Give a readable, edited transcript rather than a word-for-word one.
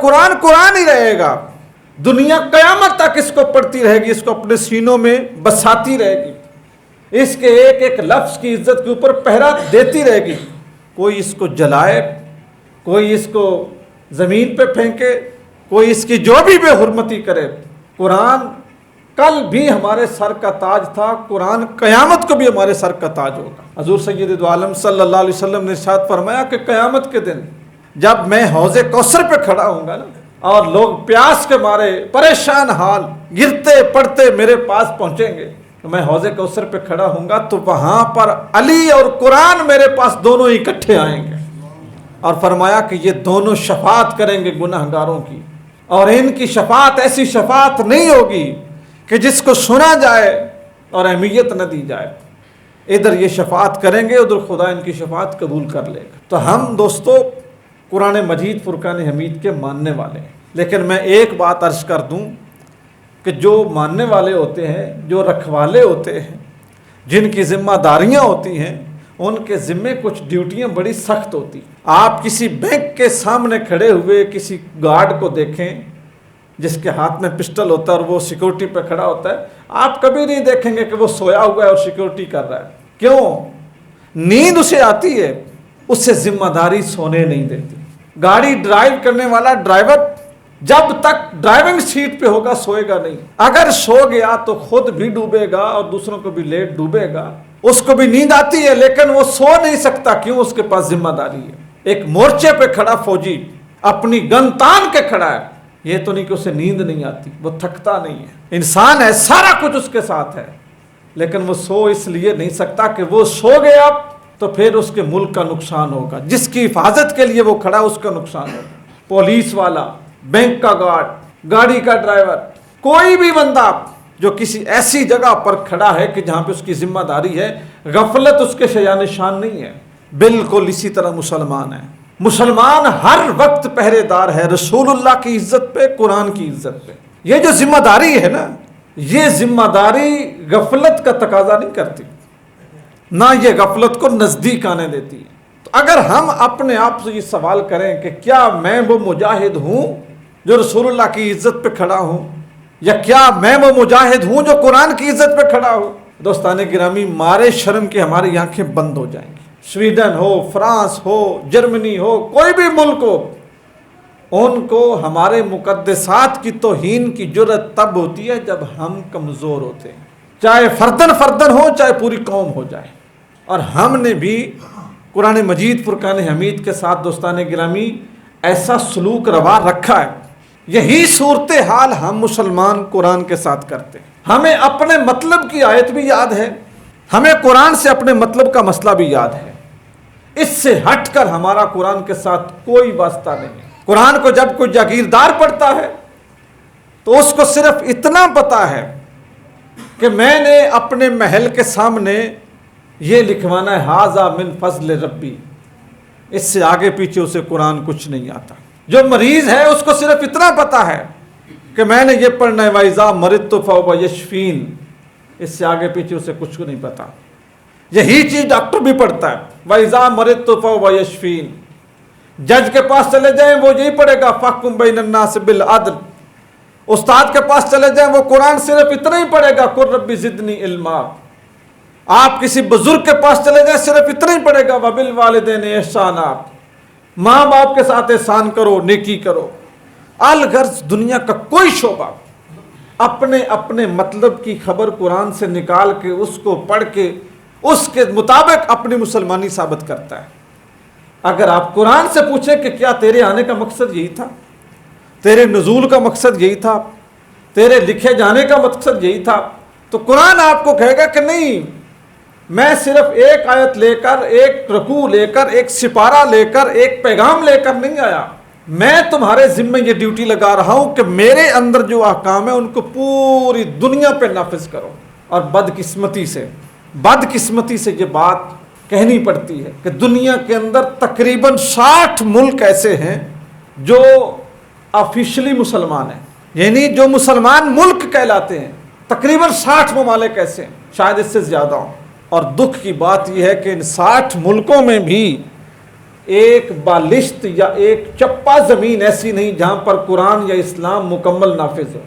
قرآن قرآن ہی رہے گا، دنیا قیامت تک اس کو پڑھتی رہے گی، اس کو اپنے سینوں میں بساتی رہے گی، اس کے ایک ایک لفظ کی عزت کے اوپر پہرا دیتی رہے گی۔ کوئی اس کو جلائے، کوئی اس کو زمین پہ پھینکے، کوئی اس کی جو بھی بے حرمتی کرے، قرآن کل بھی ہمارے سر کا تاج تھا، قرآن قیامت کو بھی ہمارے سر کا تاج ہوگا۔ حضور سید عالم صلی اللہ علیہ وسلم نے ارشاد فرمایا کہ قیامت کے دن جب میں حوض کوثر پہ کھڑا ہوں گا نا، اور لوگ پیاس کے مارے پریشان حال گرتے پڑتے میرے پاس پہنچیں گے، تو میں حوض کوثر پہ کھڑا ہوں گا تو وہاں پر علی اور قرآن میرے پاس دونوں اکٹھے آئیں گے، اور فرمایا کہ یہ دونوں شفاعت کریں گے گنہگاروں کی، اور ان کی شفاعت ایسی شفاعت نہیں ہوگی کہ جس کو سنا جائے اور اہمیت نہ دی جائے۔ ادھر یہ شفاعت کریں گے، ادھر خدا ان کی شفاعت قبول کر لے گا۔ تو ہم دوستو قرآن مجید فرقان حمید کے ماننے والے ہیں، لیکن میں ایک بات عرض کر دوں کہ جو ماننے والے ہوتے ہیں، جو رکھوالے ہوتے ہیں، جن کی ذمہ داریاں ہوتی ہیں، ان کے ذمے کچھ ڈیوٹیاں بڑی سخت ہوتی۔ آپ کسی بینک کے سامنے کھڑے ہوئے کسی گارڈ کو دیکھیں جس کے ہاتھ میں پسٹل ہوتا ہے اور وہ سیکورٹی پہ کھڑا ہوتا ہے، آپ کبھی نہیں دیکھیں گے کہ وہ سویا ہوا ہے اور سیکورٹی کر رہا ہے۔ کیوں؟ نیند اسے آتی ہے، اس سے ذمہ داری سونے نہیں دیتی۔ گاڑی ڈرائیو کرنے والا ڈرائیور جب تک ڈرائیونگ سیٹ پہ ہوگا سوئے گا نہیں، اگر سو گیا تو خود بھی ڈوبے گا اور دوسروں کو بھی لیٹ ڈوبے گا۔ اس کو بھی نیند آتی ہے لیکن وہ سو نہیں سکتا، کیوں؟ اس کے پاس ذمہ داری ہے۔ ایک مورچے پہ کھڑا فوجی اپنی گن تان کے کھڑا ہے، یہ تو نہیں کہ اسے نیند نہیں آتی، وہ تھکتا نہیں ہے، انسان ہے، سارا کچھ اس کے ساتھ ہے، لیکن وہ سو اس لیے نہیں سکتا کہ وہ سو گیا تو پھر اس کے ملک کا نقصان ہوگا، جس کی حفاظت کے لیے وہ کھڑا اس کا نقصان ہوگا۔ پولیس والا، بینک کا گارڈ، گاڑی کا ڈرائیور، کوئی بھی بندہ جو کسی ایسی جگہ پر کھڑا ہے کہ جہاں پہ اس کی ذمہ داری ہے، غفلت اس کے شایان شان نہیں ہے۔ بالکل اسی طرح مسلمان ہے، مسلمان ہر وقت پہرے دار ہے رسول اللہ کی عزت پہ، قرآن کی عزت پہ۔ یہ جو ذمہ داری ہے نا، یہ ذمہ داری غفلت کا تقاضا نہیں کرتی، نہ یہ غفلت کو نزدیک آنے دیتی ہے۔ تو اگر ہم اپنے آپ سے یہ سوال کریں کہ کیا میں وہ مجاہد ہوں جو رسول اللہ کی عزت پہ کھڑا ہوں، یا کیا میں وہ مجاہد ہوں جو قرآن کی عزت پہ کھڑا ہوں، دوستان گرامی مارے شرم کے ہماری آنکھیں بند ہو جائیں گی۔ سویڈن ہو، فرانس ہو، جرمنی ہو، کوئی بھی ملک ہو، ان کو ہمارے مقدسات کی توہین کی جرأت تب ہوتی ہے جب ہم کمزور ہوتے ہیں، چاہے فردن فردن ہو، چاہے پوری قوم ہو جائے۔ اور ہم نے بھی قرآن مجید فرقان حمید کے ساتھ دوستان گرامی ایسا سلوک روا رکھا ہے۔ یہی صورتحال ہم مسلمان قرآن کے ساتھ کرتے ہیں۔ ہمیں اپنے مطلب کی آیت بھی یاد ہے، ہمیں قرآن سے اپنے مطلب کا مسئلہ بھی یاد ہے، اس سے ہٹ کر ہمارا قرآن کے ساتھ کوئی واسطہ نہیں ہے۔ قرآن کو جب کوئی جاگیردار پڑھتا ہے تو اس کو صرف اتنا پتا ہے کہ میں نے اپنے محل کے سامنے یہ لکھوانا ہے ھذا من فضل ربی، اس سے آگے پیچھے اسے قرآن کچھ نہیں آتا۔ جو مریض ہے اس کو صرف اتنا پتا ہے کہ میں نے یہ پڑھنا ہے وَإِذَا مَرِضْتُ فَهُوَ يَشْفِينِ، اس سے آگے پیچھے اسے کچھ نہیں پتا۔ یہی چیز ڈاکٹر بھی پڑھتا ہے، وَإِذَا مَرِضْتُ فَهُوَ يَشْفِينِ۔ جج کے پاس چلے جائیں وہ یہی پڑھے گا فَحْكُم بَيْنَ النَّاسِ بِالْعَدْلِ۔ استاد کے پاس چلے جائیں وہ قرآن صرف اتنا ہی پڑھے گا قُل رَبِّ زِدْنِي عِلْمًا۔ آپ کسی بزرگ کے پاس چلے جائیں صرف اتنا ہی پڑھے گا وَبِالْوَالِدَيْنِ إِحْسَانًا، ماں باپ کے ساتھ احسان کرو، نیکی کرو۔ الغرض دنیا کا کوئی شعبہ اپنے اپنے مطلب کی خبر قرآن سے نکال کے اس کو پڑھ کے اس کے مطابق اپنی مسلمانی ثابت کرتا ہے۔ اگر آپ قرآن سے پوچھیں کہ کیا تیرے آنے کا مقصد یہی تھا، تیرے نزول کا مقصد یہی تھا، تیرے لکھے جانے کا مقصد یہی تھا، تو قرآن آپ کو کہے گا کہ نہیں، میں صرف ایک آیت لے کر، ایک رکوع لے کر، ایک سپارہ لے کر، ایک پیغام لے کر نہیں آیا، میں تمہارے ذمے یہ ڈیوٹی لگا رہا ہوں کہ میرے اندر جو احکام ہیں ان کو پوری دنیا پہ نافذ کرو۔ اور بدقسمتی سے یہ بات کہنی پڑتی ہے کہ دنیا کے اندر تقریباً 60 ملک ایسے ہیں جو آفیشلی مسلمان ہیں، یعنی جو مسلمان ملک کہلاتے ہیں، تقریباً 60 ممالک ایسے ہیں، شاید اس سے زیادہ ہوں۔ اور دکھ کی بات یہ ہے کہ ان 60 ملکوں میں بھی ایک بالشت یا ایک چپا زمین ایسی نہیں جہاں پر قرآن یا اسلام مکمل نافذ ہو۔